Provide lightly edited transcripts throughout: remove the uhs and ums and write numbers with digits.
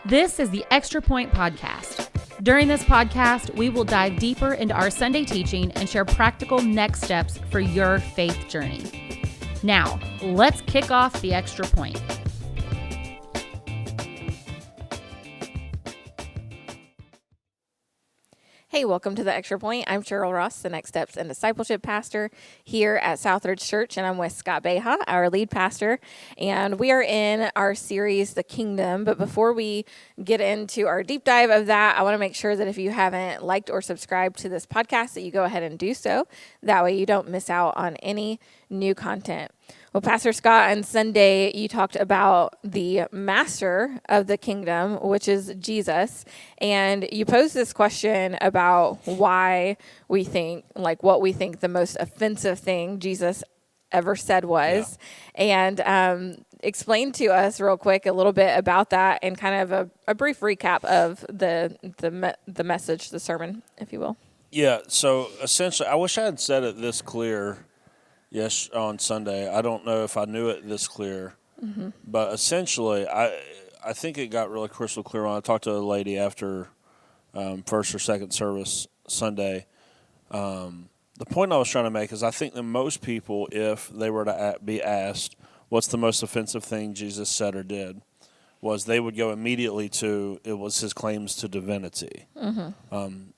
This is the Extra Point Podcast. During this podcast, we will dive deeper into our Sunday teaching and share practical next steps for your faith journey. Now, let's kick off the Extra Point. Hey, welcome to the Extra Point. I'm Cheryl Ross, the Next Steps and Discipleship Pastor here at Southridge Church, and I'm with Scott Beha, our lead pastor, and we are in our series, The Kingdom. But before we get into our deep dive of that, I want to make sure that if you haven't liked or subscribed to this podcast, that you go ahead and do so. That way you don't miss out on any new content. Well, Pastor Scott, on Sunday, you talked about the master of the kingdom, which is Jesus, and you posed this question about why we think, what we think the most offensive thing Jesus ever said was, and explain to us real quick a little bit about that and kind of a brief recap of the message, the sermon, if you will. Yeah, so essentially, I wish I had said it this clear. Yes, on Sunday. I don't know if I knew it this clear, but essentially, I think it got really crystal clear when I talked to a lady after first or second service Sunday. The point I was trying to make is I think that most people, if they were to be asked what's the most offensive thing Jesus said or did, was they would go immediately to it was his claims to divinity.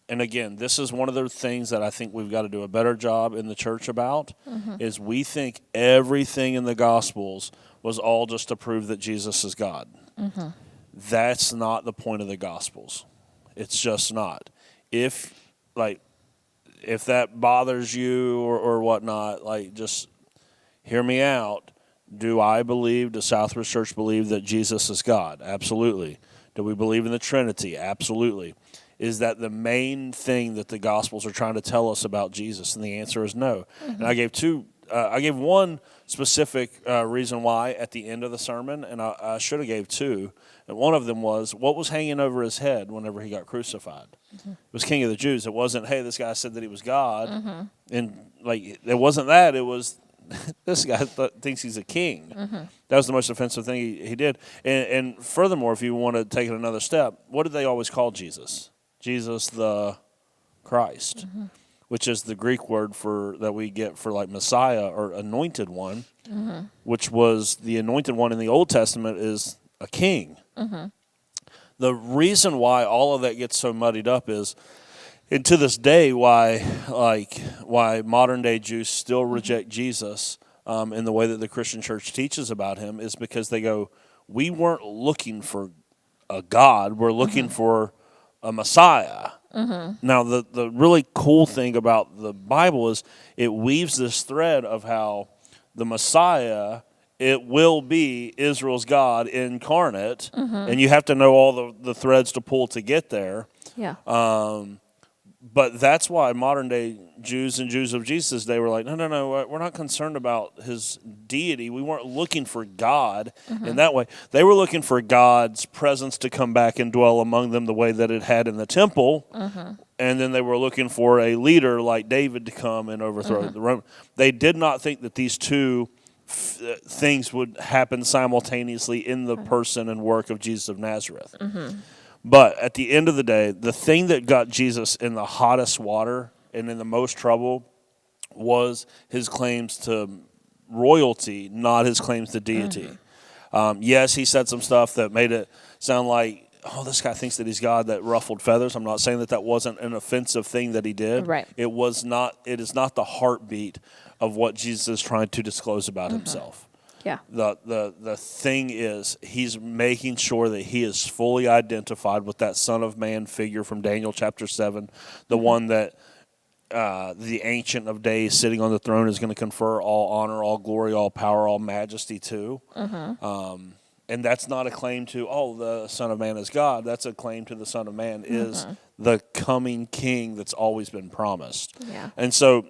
And again, this is one of the things that I think we've got to do a better job in the church about, is we think everything in the Gospels was all just to prove that Jesus is God. That's not the point of the Gospels. It's just not. If that bothers you or whatnot, just hear me out. Do does Southridge Church believe that Jesus is God? Absolutely. Do we believe in the Trinity? Absolutely. Is that the main thing that the Gospels are trying to tell us about Jesus? And the answer is no. And I gave one specific reason why at the end of the sermon, and I should have gave two. And one of them was, what was hanging over his head whenever he got crucified? It was King of the Jews. It wasn't, hey, this guy said that he was God. And it wasn't that. It was, this guy thinks he's a king. That was the most offensive thing he did. And furthermore, if you want to take it another step, what did they always call Jesus? Jesus the Christ, which is the Greek word that we get for Messiah or anointed one, which was the anointed one in the Old Testament is a king. The reason why all of that gets so muddied up is, and to this day, why modern day Jews still reject Jesus in the way that the Christian church teaches about him is because they go, we weren't looking for a God, we're looking for a Messiah. Now, the really cool thing about the Bible is it weaves this thread of how the Messiah, it will be Israel's God incarnate, and you have to know all the threads to pull to get there. Yeah. But that's why modern day Jews and Jews of Jesus' day were like, no, we're not concerned about his deity. We weren't looking for God in that way. They were looking for God's presence to come back and dwell among them the way that it had in the temple. And then they were looking for a leader like David to come and overthrow the Roman. They did not think that these two things would happen simultaneously in the person and work of Jesus of Nazareth. But at the end of the day, the thing that got Jesus in the hottest water and in the most trouble was his claims to royalty, not his claims to deity. Yes, he said some stuff that made it sound like, oh, this guy thinks that he's God, that ruffled feathers. I'm not saying that wasn't an offensive thing that he did. Right. It is not the heartbeat of what Jesus is trying to disclose about himself. Yeah. The thing is, he's making sure that he is fully identified with that Son of Man figure from Daniel chapter 7, the one that the Ancient of Days sitting on the throne is going to confer all honor, all glory, all power, all majesty to. And that's not a claim to, the Son of Man is God. That's a claim to the Son of Man is the coming King that's always been promised. Yeah. And so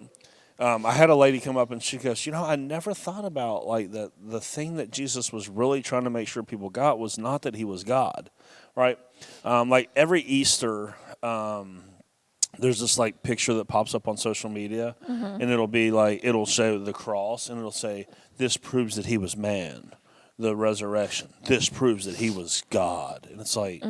I had a lady come up and she goes, I never thought about the thing that Jesus was really trying to make sure people got was not that he was God, right? Every Easter, there's this picture that pops up on social media, and it'll be it'll show the cross, and it'll say, this proves that he was man. the resurrection. This proves that he was God. And it's like,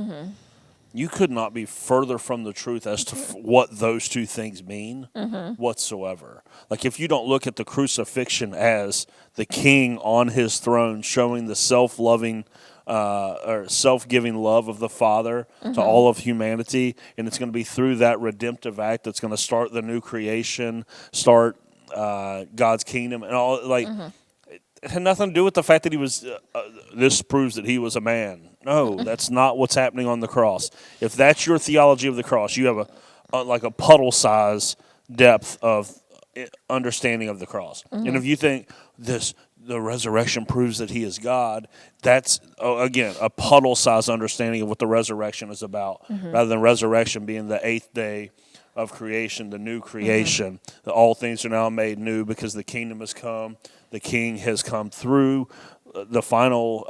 you could not be further from the truth as to what those two things mean whatsoever. Like, if you don't look at the crucifixion as the king on his throne showing the self-loving or self-giving love of the Father to all of humanity, and it's going to be through that redemptive act that's going to start the new creation, start God's kingdom, and all, like, it had nothing to do with the fact that he was, this proves that he was a man. No, that's not what's happening on the cross. If that's your theology of the cross, you have like a puddle size depth of understanding of the cross. And if you think the resurrection proves that he is God, that's, again, a puddle size understanding of what the resurrection is about, rather than resurrection being the 8th day of creation, the new creation. All things are now made new because the kingdom has come. The king has come through the final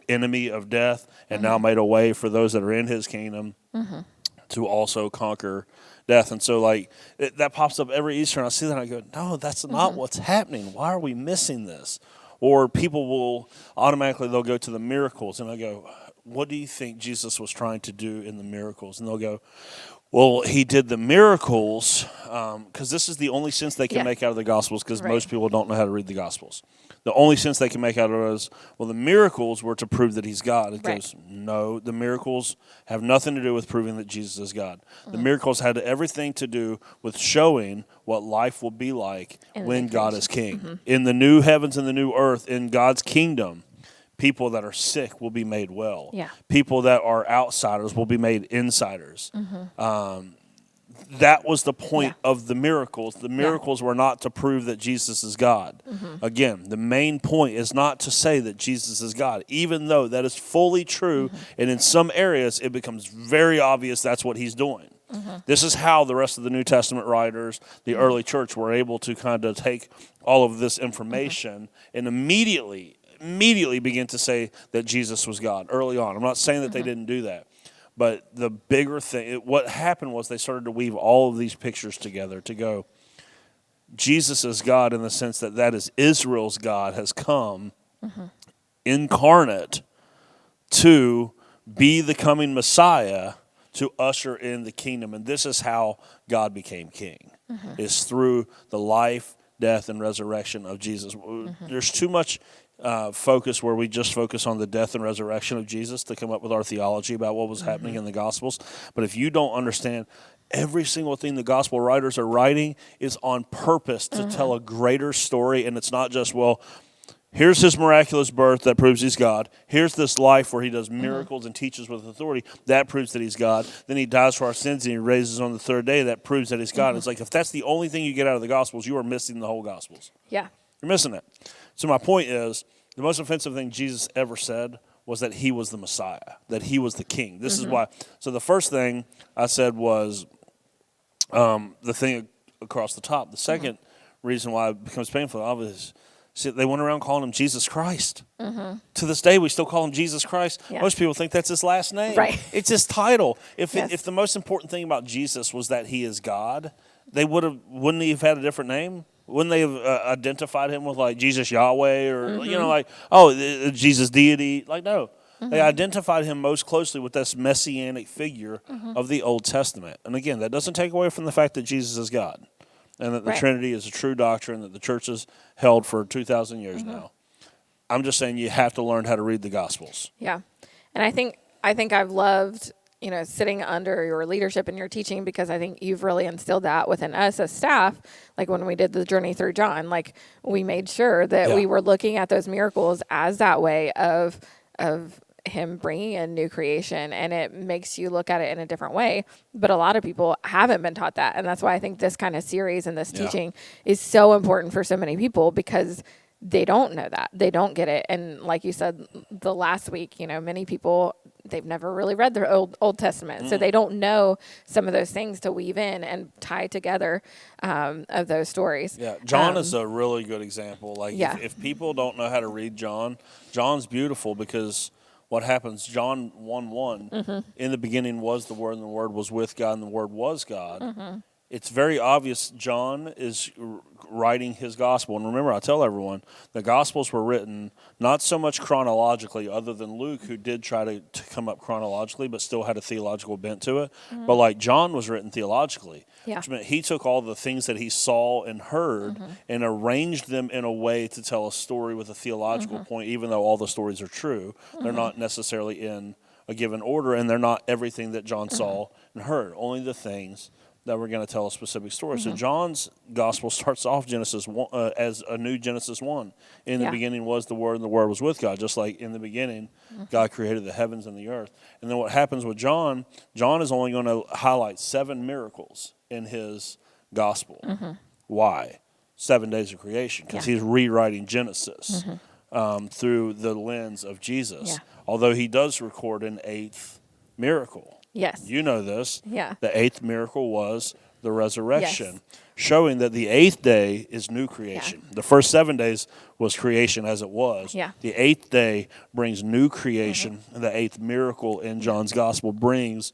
enemy of death and now made a way for those that are in his kingdom to also conquer death. And so, like, that pops up every Easter, and I see that and I go, no, that's not what's happening. Why are we missing this? Or people will automatically, they'll go to the miracles, and I go, what do you think Jesus was trying to do in the miracles? And they'll go, well, he did the miracles because this is the only sense they can make out of the Gospels, because most people don't know how to read the Gospels. The only sense they can make out of it is, well, the miracles were to prove that he's God. It goes, no, the miracles have nothing to do with proving that Jesus is God. The miracles had everything to do with showing what life will be like when God is king. In the new heavens and the new earth, in God's kingdom, people that are sick will be made well. People that are outsiders will be made insiders. That was the point of the miracles. The miracles were not to prove that Jesus is God. Again, the main point is not to say that Jesus is God, even though that is fully true, and in some areas it becomes very obvious that's what he's doing. This is how the rest of the New Testament writers, the early church, were able to kind of take all of this information and immediately begin to say that Jesus was God early on. I'm not saying that they didn't do that, but the bigger thing, what happened was they started to weave all of these pictures together to go, Jesus is God in the sense that is Israel's God has come incarnate to be the coming Messiah to usher in the kingdom. And this is how God became king, is through the life, death, and resurrection of Jesus. There's too much focus where we just focus on the death and resurrection of Jesus to come up with our theology about what was happening in the Gospels. But if you don't understand, every single thing the Gospel writers are writing is on purpose to tell a greater story, and it's not just, well, here's his miraculous birth that proves he's God. Here's this life where he does miracles and teaches with authority. That proves that he's God. Then he dies for our sins and he raises on the third day. That proves that he's God. It's like, if that's the only thing you get out of the Gospels, you are missing the whole Gospels. You're missing it. So my point is, the most offensive thing Jesus ever said was that he was the Messiah, that he was the king. This is why. So the first thing I said was the thing across the top. The second reason why it becomes painful, obviously, see, they went around calling him Jesus Christ. To this day, we still call him Jesus Christ. Most people think that's his last name. It's his title. If the most important thing about Jesus was that he is God, they wouldn't he have had a different name? Wouldn't they have identified him with, like, Jesus Yahweh or, like, Jesus deity? Like, no. They identified him most closely with this messianic figure of the Old Testament. And again, that doesn't take away from the fact that Jesus is God and that the Trinity is a true doctrine that the church has held for 2,000 years now. I'm just saying you have to learn how to read the Gospels. And I think I've loved, sitting under your leadership and your teaching, because I think you've really instilled that within us as staff. Like when we did the journey through John, like we made sure that we were looking at those miracles as that way of him bringing in new creation, and it makes you look at it in a different way. But a lot of people haven't been taught that. And that's why I think this kind of series and this teaching is so important for so many people, because they don't know that. They don't get it. And like you said, the last week, many people, they've never really read the Old Testament. So they don't know some of those things to weave in and tie together of those stories. John is a really good example. Like if people don't know how to read John, John's beautiful because what happens, John 1:1, in the beginning was the Word, and the Word was with God, and the Word was God. it's very obvious John is writing his gospel. And remember, I tell everyone, the gospels were written not so much chronologically, other than Luke, who did try to come up chronologically, but still had a theological bent to it. But like John was written theologically, which meant he took all the things that he saw and heard and arranged them in a way to tell a story with a theological point, even though all the stories are true. They're not necessarily in a given order, and they're not everything that John saw and heard, only the things that we're going to tell a specific story. So John's gospel starts off Genesis 1, as a new Genesis 1. In the beginning was the Word, and the Word was with God. Just like in the beginning, God created the heavens and the earth. And then what happens with John, John is only going to highlight 7 miracles in his gospel. Why? 7 days of creation, because he's rewriting Genesis through the lens of Jesus. Although he does record an 8th miracle. Yes. You know this. Yeah. The 8th miracle was the resurrection, showing that the 8th day is new creation. The first 7 days was creation as it was. The 8th day brings new creation. The 8th miracle in John's gospel brings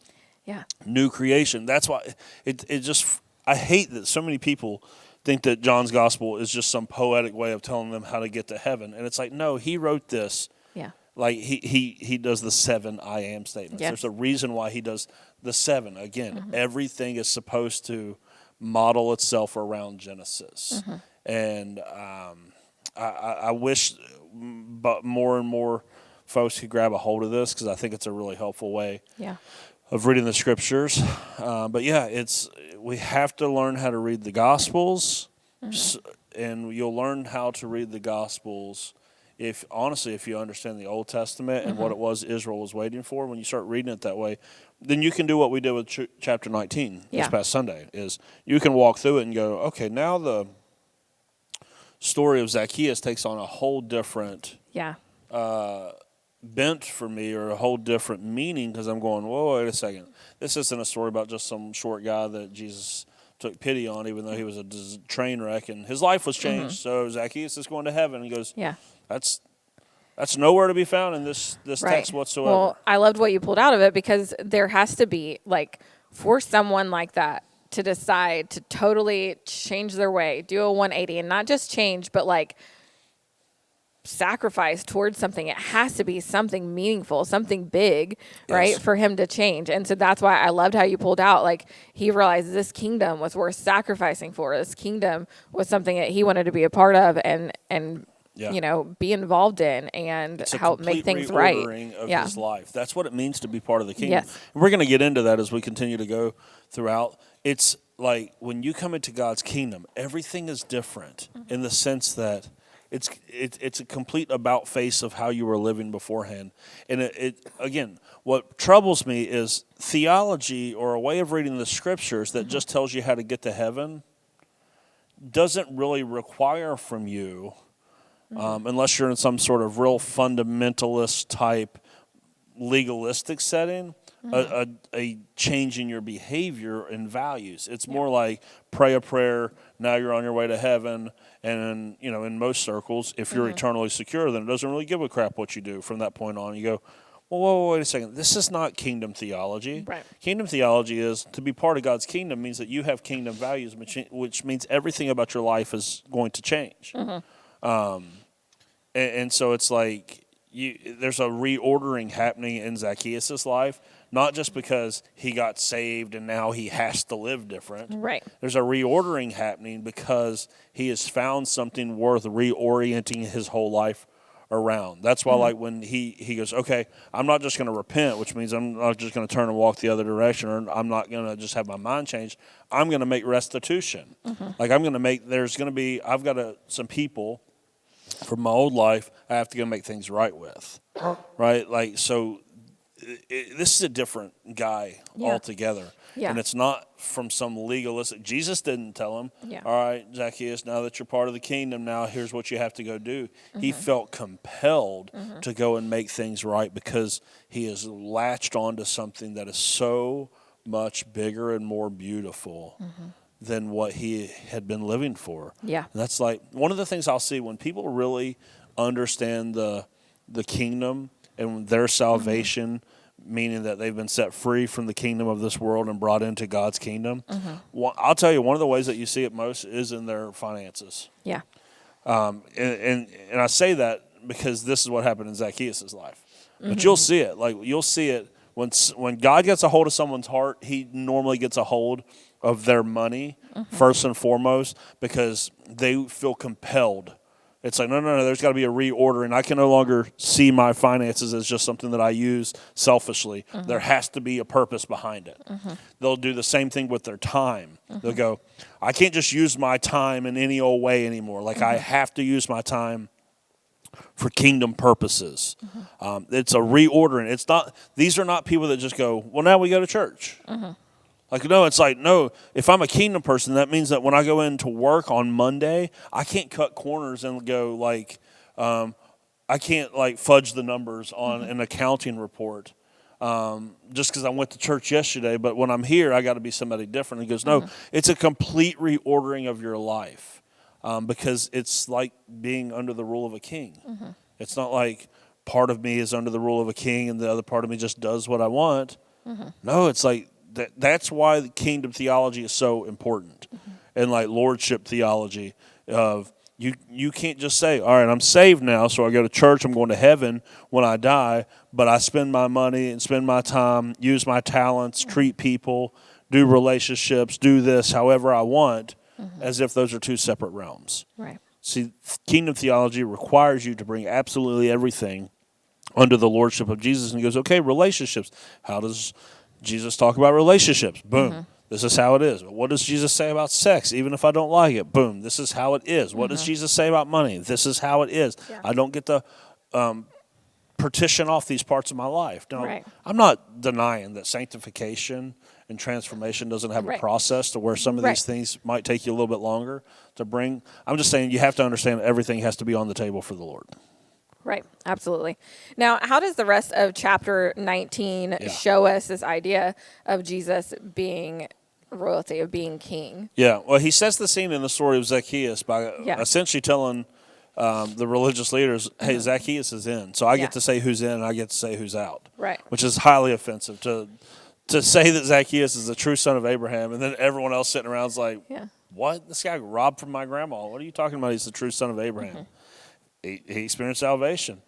new creation. That's why it just, I hate that so many people think that John's gospel is just some poetic way of telling them how to get to heaven. And it's like, no, he wrote this. Like he does the 7 I am statements. There's a reason why he does the 7. Again, everything is supposed to model itself around Genesis. And I wish but more and more folks could grab a hold of this, because I think it's a really helpful way of reading the scriptures. But we have to learn how to read the Gospels, and you'll learn how to read the Gospels if you understand the Old Testament and what it was Israel was waiting for. When you start reading it that way, then you can do what we did with chapter 19 this past Sunday, is you can walk through it and go, okay, now the story of Zacchaeus takes on a whole different bent for me, or a whole different meaning, because I'm going, whoa, wait a second. This isn't a story about just some short guy that Jesus took pity on, even though he was a train wreck, and his life was changed. So Zacchaeus is going to heaven. He goes, that's nowhere to be found in this text whatsoever. Well, I loved what you pulled out of it, because there has to be, like, for someone like that to decide to totally change their way, do a 180, and not just change, but like sacrifice towards something. It has to be something meaningful, something big, right, for him to change. And so that's why I loved how you pulled out, like, he realized this kingdom was worth sacrificing for. This kingdom was something that he wanted to be a part of and you know, be involved in and help make things right. Of his life. That's what it means to be part of the kingdom. And we're going to get into that as we continue to go throughout. It's like when you come into God's kingdom, everything is different in the sense that it's a complete about face of how you were living beforehand. And it again, what troubles me is theology, or a way of reading the scriptures that just tells you how to get to heaven, doesn't really require from you, unless you're in some sort of real fundamentalist type legalistic setting, a change in your behavior and values. It's more like pray a prayer, now you're on your way to heaven. And, you know, in most circles, if you're eternally secure, then it doesn't really give a crap what you do from that point on. You go, well, whoa, wait a second. This is not kingdom theology. Right. Kingdom theology is, to be part of God's kingdom means that you have kingdom values, which means everything about your life is going to change. And so it's like there's a reordering happening in Zacchaeus' life, not just because he got saved and now he has to live different. Right. There's a reordering happening because he has found something worth reorienting his whole life around. That's why, like, when he goes, okay, I'm not just going to repent, which means I'm not just going to turn and walk the other direction, or I'm not going to just have my mind changed. I'm going to make restitution. Like, I've got some people from my old life I have to go make things right with, right? Like, so this is a different guy altogether. And it's not from some legalistic. Jesus didn't tell him, all right, Zacchaeus, now that you're part of the kingdom, now here's what you have to go do. He felt compelled to go and make things right, because he has latched onto something that is so much bigger and more beautiful than what he had been living for. And that's like one of the things I'll see when people really understand the kingdom and their salvation meaning that they've been set free from the kingdom of this world and brought into God's kingdom. I'll tell you, one of the ways that you see it most is in their finances. Yeah. And I say that because this is what happened in Zacchaeus' life. But you'll see it. Like, you'll see it when God gets a hold of someone's heart, he normally gets a hold of their money first and foremost, because they feel compelled. It's like, no, there's got to be a reordering. I can no longer see my finances as just something that I use selfishly. There has to be a purpose behind it. They'll do the same thing with their time. They'll go, I can't just use my time in any old way anymore. Like, I have to use my time for kingdom purposes. It's a reordering. It's not; these are not people that just go, well, now we go to church. Like, no, it's like, no, if I'm a kingdom person, that means that when I go into work on Monday, I can't cut corners and go like, I can't like fudge the numbers on an accounting report just because I went to church yesterday. But when I'm here, I got to be somebody different. He goes, no, it's a complete reordering of your life. Because it's like being under the rule of a king. It's not like part of me is under the rule of a king and the other part of me just does what I want. No, it's like that's why the kingdom theology is so important. And like lordship theology of you can't just say, all right, I'm saved now, so I go to church, I'm going to heaven when I die, but I spend my money and spend my time, use my talents, treat people, do relationships, do this however I want. As if those are two separate realms. Right. See, kingdom theology requires you to bring absolutely everything under the lordship of Jesus. And he goes, okay, relationships. How does Jesus talk about relationships? Boom. This is how it is. What does Jesus say about sex? Even if I don't like it, boom, this is how it is. What does Jesus say about money? This is how it is. Yeah. I don't get to partition off these parts of my life. Now, I'm not denying that sanctification and transformation doesn't have a process to where some of these things might take you a little bit longer to bring. I'm just saying you have to understand that everything has to be on the table for the Lord. Right, absolutely. Now, how does the rest of chapter 19 show us this idea of Jesus being royalty, of being king? Yeah, well, he sets the scene in the story of Zacchaeus by essentially telling the religious leaders, hey, Zacchaeus is in. So I get to say who's in and I get to say who's out. Right. Which is highly offensive to say that Zacchaeus is the true son of Abraham, and then everyone else sitting around is like, what? This guy robbed from my grandma. What are you talking about? He's the true son of Abraham. He experienced salvation.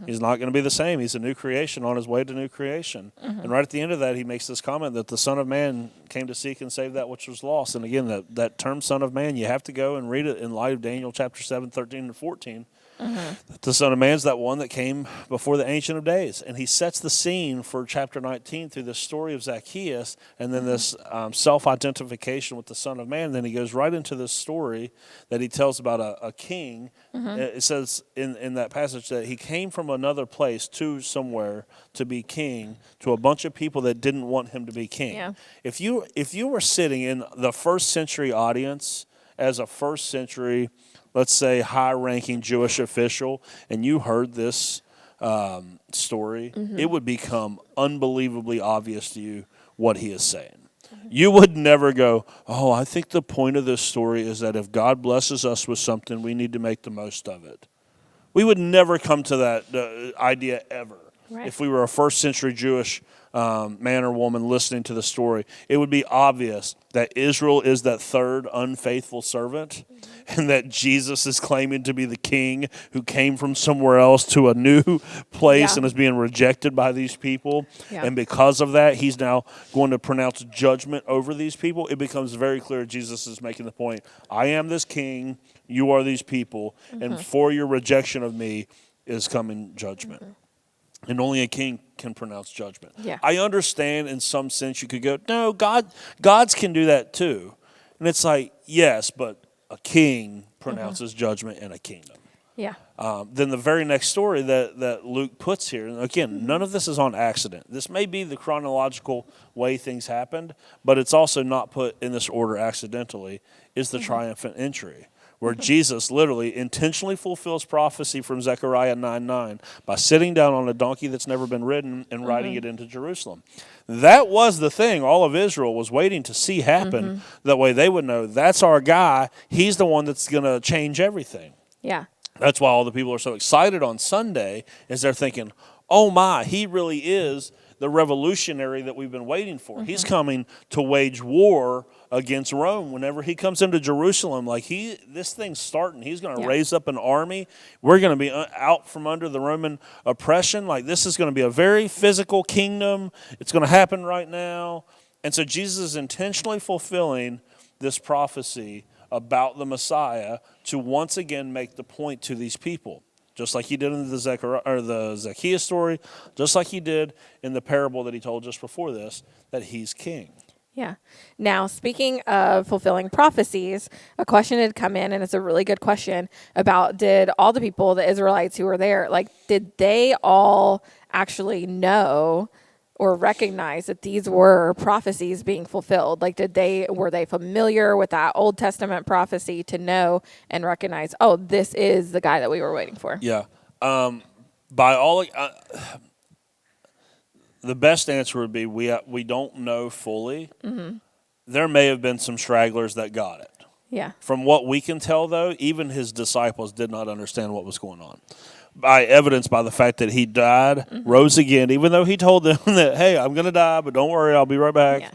He's not going to be the same. He's a new creation on his way to new creation. And right at the end of that, he makes this comment that the Son of Man came to seek and save that which was lost. And again, that term Son of Man, you have to go and read it in light of Daniel chapter 7, 13, and 14. The Son of Man is that one that came before the Ancient of Days. And he sets the scene for chapter 19 through the story of Zacchaeus and then this self-identification with the Son of Man. Then he goes right into this story that he tells about a king. It says in that passage that he came from another place to somewhere to be king to a bunch of people that didn't want him to be king. Yeah. If you were sitting in the first century audience as a first century, let's say, high-ranking Jewish official, and you heard this story, it would become unbelievably obvious to you what he is saying. You would never go, oh, I think the point of this story is that if God blesses us with something, we need to make the most of it. We would never come to that idea ever. Right. If we were a first-century Jewish man or woman listening to the story, it would be obvious that Israel is that third unfaithful servant and that Jesus is claiming to be the king who came from somewhere else to a new place and is being rejected by these people. Yeah. And because of that, he's now going to pronounce judgment over these people. It becomes very clear Jesus is making the point, I am this king, you are these people, and for your rejection of me is coming judgment. And only a king can pronounce judgment. Yeah. I understand in some sense you could go, no, gods can do that too. And it's like, yes, but a king pronounces judgment in a kingdom. Yeah. Then the very next story that Luke puts here, and again, none of this is on accident. This may be the chronological way things happened, but it's also not put in this order accidentally, is the triumphant entry, where Jesus literally intentionally fulfills prophecy from Zechariah 9:9 by sitting down on a donkey that's never been ridden and riding it into Jerusalem. That was the thing all of Israel was waiting to see happen. That way they would know, that's our guy. He's the one that's going to change everything. Yeah. That's why all the people are so excited on Sunday, is they're thinking, oh my, he really is the revolutionary that we've been waiting for. He's coming to wage war against Rome. Whenever he comes into Jerusalem, like this thing's starting. He's going to raise up an army. We're going to be out from under the Roman oppression. Like, this is going to be a very physical kingdom. It's going to happen right now. And so Jesus is intentionally fulfilling this prophecy about the Messiah to once again make the point to these people. Just like he did in the Zacchaeus story, just like he did in the parable that he told just before this, that he's king. Yeah. Now, speaking of fulfilling prophecies, a question had come in, and it's a really good question, about did all the people, the Israelites who were there, like, did they all actually know or recognize that these were prophecies being fulfilled? Like, were they familiar with that Old Testament prophecy to know and recognize, oh, this is the guy that we were waiting for? Yeah. By all, the best answer would be we don't know fully. Mm-hmm. There may have been some stragglers that got it. Yeah. From what we can tell, though, even his disciples did not understand what was going on. By evidence by the fact that he died, rose again, even though he told them that, hey, I'm going to die, but don't worry, I'll be right back.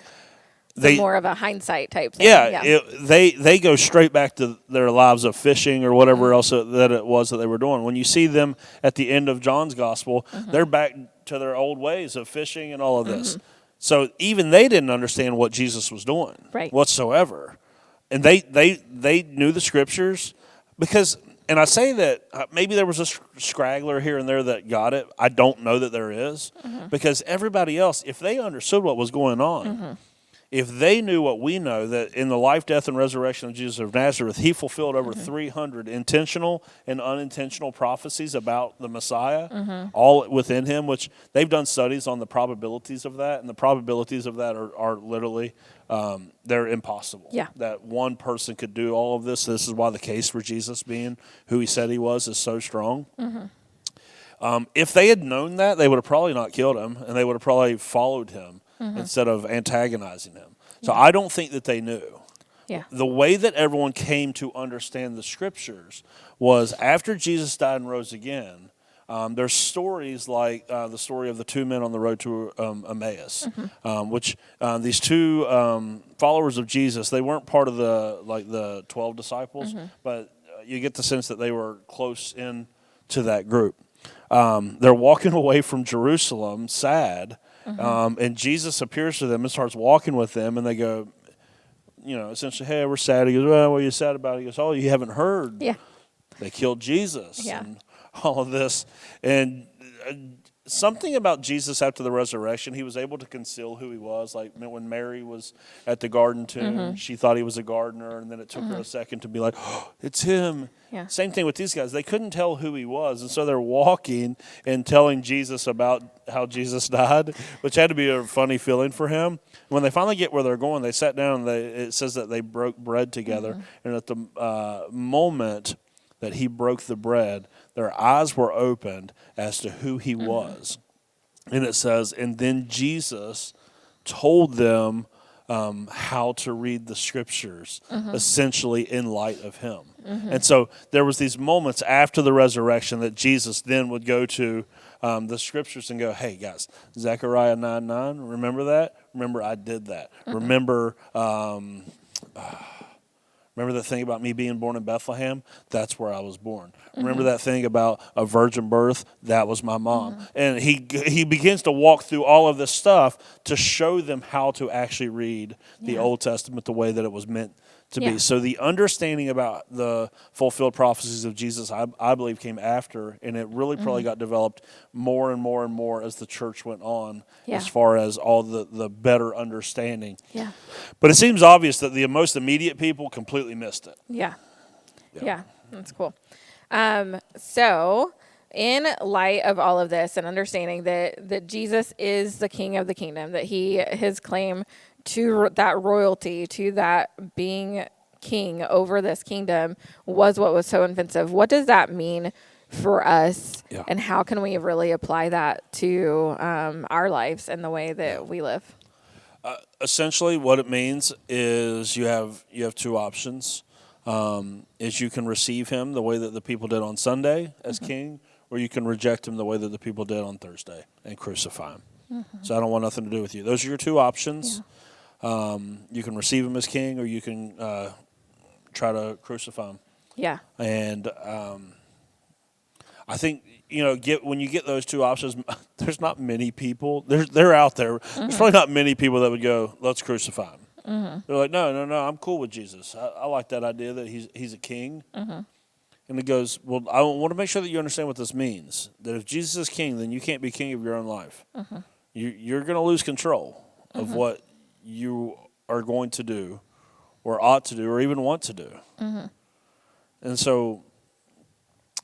Yeah. More of a hindsight type thing. Yeah. They go straight back to their lives of fishing or whatever else that it was that they were doing. When you see them at the end of John's gospel, they're back to their old ways of fishing and all of this. So even they didn't understand what Jesus was doing whatsoever. And they knew the scriptures because... And I say that maybe there was a scraggler here and there that got it. I don't know that there is. Because everybody else, if they understood what was going on, if they knew what we know, that in the life, death, and resurrection of Jesus of Nazareth, he fulfilled over 300 intentional and unintentional prophecies about the Messiah, all within him, which they've done studies on the probabilities of that, and the probabilities of that are literally... they're impossible. Yeah. That one person could do all of this. This is why the case for Jesus being who he said he was is so strong. If they had known that, they would have probably not killed him, and they would have probably followed him instead of antagonizing him. So I don't think that they knew. Yeah. The way that everyone came to understand the scriptures was after Jesus died and rose again. There's stories like the story of the two men on the road to Emmaus, which these two followers of Jesus, they weren't part of the 12 disciples, but you get the sense that they were close in to that group. They're walking away from Jerusalem, sad, and Jesus appears to them and starts walking with them, and they go, essentially, hey, we're sad. He goes, well, what are you sad about? He goes, oh, you haven't heard. Yeah. They killed Jesus. Yeah. And all of this. And something about Jesus after the resurrection, he was able to conceal who he was. Like when Mary was at the garden tomb, she thought he was a gardener, and then it took her a second to be like, oh, it's him. Yeah. Same thing with these guys. They couldn't tell who he was, and so they're walking and telling Jesus about how Jesus died, which had to be a funny feeling for him. When they finally get where they're going, they sat down, and it says that they broke bread together, and at the moment that he broke the bread, their eyes were opened as to who he was. And it says, and then Jesus told them how to read the scriptures, essentially in light of him. And so there was these moments after the resurrection that Jesus then would go to the scriptures and go, hey, guys, Zechariah 9:9, remember that? Remember I did that. Remember that thing about me being born in Bethlehem? That's where I was born. Remember that thing about a virgin birth? That was my mom. And he begins to walk through all of this stuff to show them how to actually read the Old Testament the way that it was meant to be. So the understanding about the fulfilled prophecies of Jesus, I believe, came after, and it really probably got developed more and more and more as the church went on, as far as all the better understanding. Yeah. But it seems obvious that the most immediate people completely missed it. Yeah. Yeah, that's cool. So in light of all of this and understanding that Jesus is the King of the kingdom, that his claim to that royalty, to that being king over this kingdom was what was so offensive. What does that mean for us, and how can we really apply that to our lives and the way that we live? Essentially, what it means is you have two options. Is you can receive him the way that the people did on Sunday as king, or you can reject him the way that the people did on Thursday and crucify him. So I don't want nothing to do with you. Those are your two options. You can receive him as king, or you can try to crucify him. Yeah. And I think, when you get those two options, there's not many people. They're out there. There's probably not many people that would go, let's crucify him. They're like, no, I'm cool with Jesus. I like that idea that he's a king. And he goes, well, I want to make sure that you understand what this means. That if Jesus is king, then you can't be king of your own life. You're going to lose control of what you are going to do or ought to do or even want to do. And so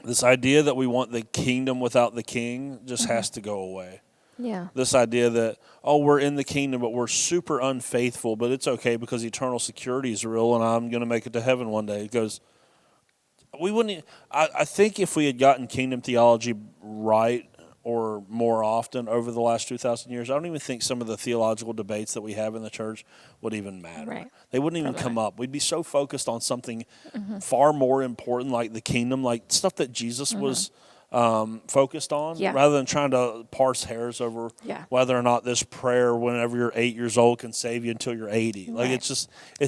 this idea that we want the kingdom without the king just has to go away. Yeah. This idea that, we're in the kingdom, but we're super unfaithful, but it's okay because eternal security is real and I'm going to make it to heaven one day. It goes, we wouldn't. I think if we had gotten kingdom theology right or more often over the last 2,000 years, I don't even think some of the theological debates that we have in the church would even matter. Right. They wouldn't even come up. We'd be so focused on something far more important, like the kingdom, like stuff that Jesus was focused on, rather than trying to parse hairs over whether or not this prayer whenever you're 8 years old can save you until you're 80. Like it's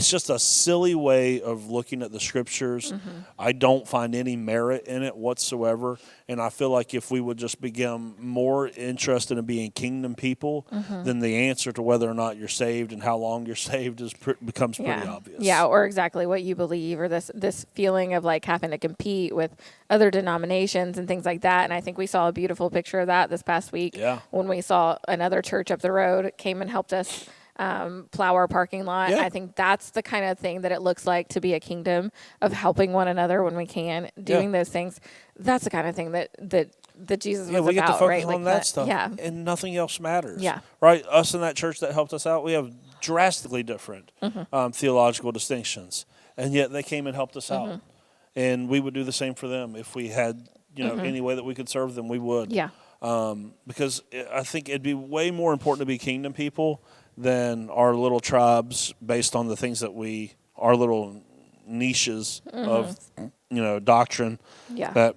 just a silly way of looking at the scriptures. I don't find any merit in it whatsoever, and I feel like if we would just become more interested in being kingdom people, then the answer to whether or not you're saved and how long you're saved becomes pretty obvious. Yeah, or exactly what you believe, or this feeling of like having to compete with other denominations and things like that. And I think we saw a beautiful picture of that this past week when we saw another church up the road came and helped us plow our parking lot. I think that's the kind of thing that it looks like to be a kingdom, of helping one another when we can, doing those things. That's the kind of thing that Jesus was we get to about, focus right? on that stuff, and nothing else matters. Right? Us in that church that helped us out, we have drastically different theological distinctions, and yet they came and helped us out. And we would do the same for them if we had, any way that we could serve them, we would. Because I think it'd be way more important to be kingdom people than our little tribes based on the things that our little niches of, doctrine that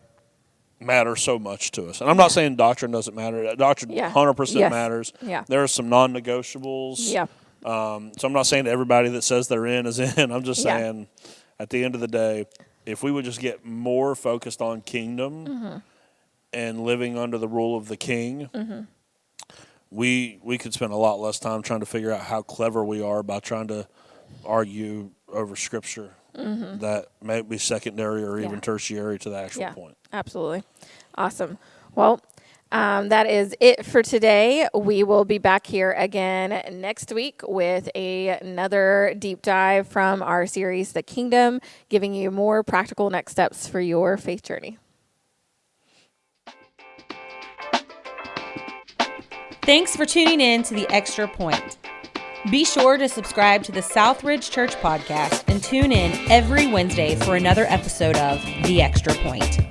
matter so much to us. And I'm not saying doctrine doesn't matter. Doctrine 100% matters. There are some non-negotiables. So I'm not saying everybody that says they're in is in. I'm just saying at the end of the day, if we would just get more focused on kingdom and living under the rule of the king, we could spend a lot less time trying to figure out how clever we are by trying to argue over scripture that may be secondary or even tertiary to the actual point. Absolutely. Awesome. Well, that is it for today. We will be back here again next week with another deep dive from our series, The Kingdom, giving you more practical next steps for your faith journey. Thanks for tuning in to The Extra Point. Be sure to subscribe to the Southridge Church podcast and tune in every Wednesday for another episode of The Extra Point.